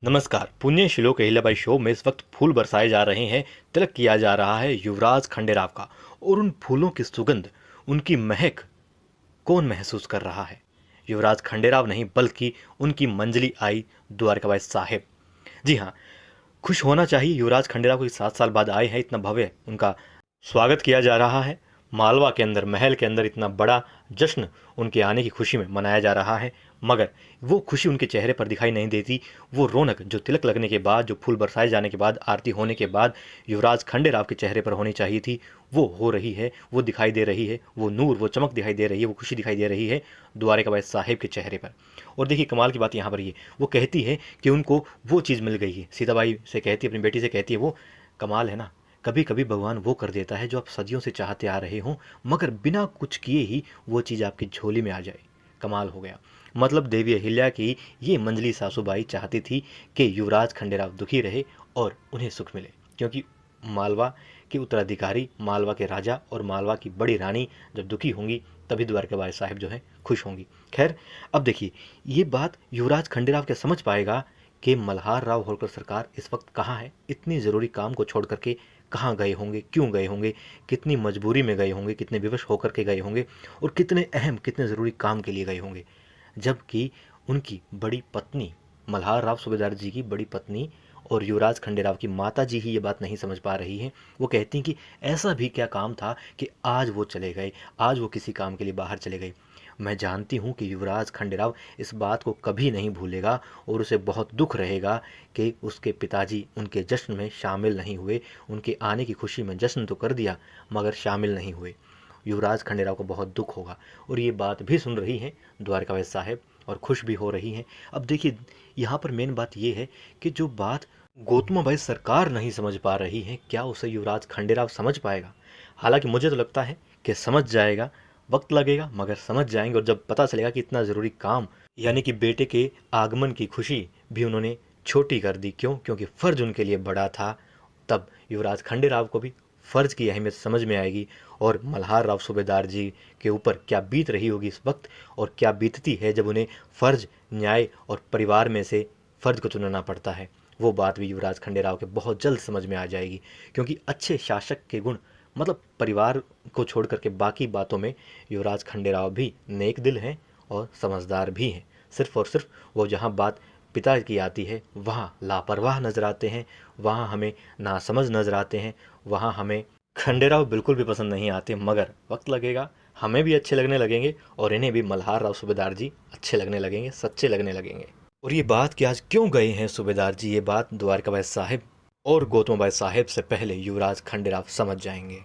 नमस्कार। पुण्य श्लोक अहिल्याबाई शो में इस वक्त फूल बरसाए जा रहे हैं। तिलक किया जा रहा है युवराज खंडेराव का। और उन फूलों की सुगंध, उनकी महक कौन महसूस कर रहा है? युवराज खंडेराव नहीं, बल्कि उनकी मंजली आई द्वारकाबाई साहेब। जी हाँ, खुश होना चाहिए। युवराज खंडेराव को 7 साल बाद आए हैं, इतना भव्य उनका स्वागत किया जा रहा है। मालवा के अंदर, महल के अंदर इतना बड़ा जश्न उनके आने की खुशी में मनाया जा रहा है, मगर वो खुशी उनके चेहरे पर दिखाई नहीं देती। वो रौनक जो तिलक लगने के बाद, जो फूल बरसाए जाने के बाद, आरती होने के बाद युवराज खंडेराव के चेहरे पर होनी चाहिए थी, वो हो रही है, वो दिखाई दे रही है। वो नूर, वो चमक दिखाई दे रही है, वो खुशी दिखाई दे रही है द्वारकाबाई साहेब के चेहरे पर। और देखिए, कमाल की बात यहाँ पर ये, वो कहती है कि उनको वो चीज़ मिल गई है। सीताबाई से कहती है, अपनी बेटी से कहती है, वो कमाल है ना, कभी कभी भगवान वो कर देता है जो आप सदियों से चाहते आ रहे हों, मगर बिना कुछ किए ही वो चीज़ आपकी झोली में आ जाए। कमाल हो गया। मतलब देवी अहिल्या की ये मंजली सासूबाई चाहती थी कि युवराज खंडेराव दुखी रहे और उन्हें सुख मिले, क्योंकि मालवा के उत्तराधिकारी, मालवा के राजा और मालवा की बड़ी रानी जब दुखी होंगी, तभी द्वारकाबाई साहिब जो है खुश होंगी। खैर, अब देखिए, ये बात युवराज खंडेराव क्या समझ पाएगा कि मल्हार राव होलकर सरकार इस वक्त कहाँ है? इतनी ज़रूरी काम को छोड़ करके कहाँ गए होंगे, क्यों गए होंगे, कितनी मजबूरी में गए होंगे, कितने विवश होकर के गए होंगे, और कितने अहम, कितने ज़रूरी काम के लिए गए होंगे। जबकि उनकी बड़ी पत्नी, मल्हार राव सूबेदार जी की बड़ी पत्नी और युवराज खंडेराव की माता जी ही ये बात नहीं समझ पा रही हैं। वो कहती हैं कि ऐसा भी क्या काम था कि आज वो चले गए, आज वो किसी काम के लिए बाहर चले गए। मैं जानती हूँ कि युवराज खंडेराव इस बात को कभी नहीं भूलेगा और उसे बहुत दुख रहेगा कि उसके पिताजी उनके जश्न में शामिल नहीं हुए। उनके आने की खुशी में जश्न तो कर दिया, मगर शामिल नहीं हुए। युवराज खंडेराव को बहुत दुख होगा। और ये बात भी सुन रही हैं द्वारकाबाई साहेब, और खुश भी हो रही हैं। अब देखिए, यहाँ पर मेन बात ये है कि जो बात गौतमाबाई सरकार नहीं समझ पा रही है, क्या उसे युवराज खंडेराव समझ पाएगा? हालांकि मुझे तो लगता है कि समझ जाएगा। वक्त लगेगा, मगर समझ जाएंगे। और जब पता चलेगा कि इतना ज़रूरी काम, यानी कि बेटे के आगमन की खुशी भी उन्होंने छोटी कर दी, क्यों? क्योंकि फ़र्ज उनके लिए बड़ा था, तब युवराज खंडेराव को भी फ़र्ज की अहमियत समझ में आएगी। और मल्हार राव सूबेदार जी के ऊपर क्या बीत रही होगी इस वक्त, और क्या बीतती है जब उन्हें फ़र्ज, न्याय और परिवार में से फ़र्ज को चुनना पड़ता है, वो बात भी युवराज खंडेराव के बहुत जल्द समझ में आ जाएगी। क्योंकि अच्छे शासक के गुण, मतलब परिवार को छोड़ करके बाकी बातों में युवराज खंडेराव भी नेक दिल हैं और समझदार भी हैं। सिर्फ और सिर्फ वो जहाँ बात पिता की आती है, वहाँ लापरवाह नजर आते हैं, वहाँ हमें नासमझ नजर आते हैं, वहाँ हमें खंडेराव बिल्कुल भी पसंद नहीं आते। मगर वक्त लगेगा, हमें भी अच्छे लगने लगेंगे, और इन्हें भी मल्हार राव सूबेदार जी अच्छे लगने लगेंगे, सच्चे लगने लगेंगे। और ये बात कि आज क्यों गए हैं सूबेदार जी, ये बात द्वारकाबाई साहिब और गौतमबाई साहिब से पहले युवराज खंडेराव समझ जाएंगे।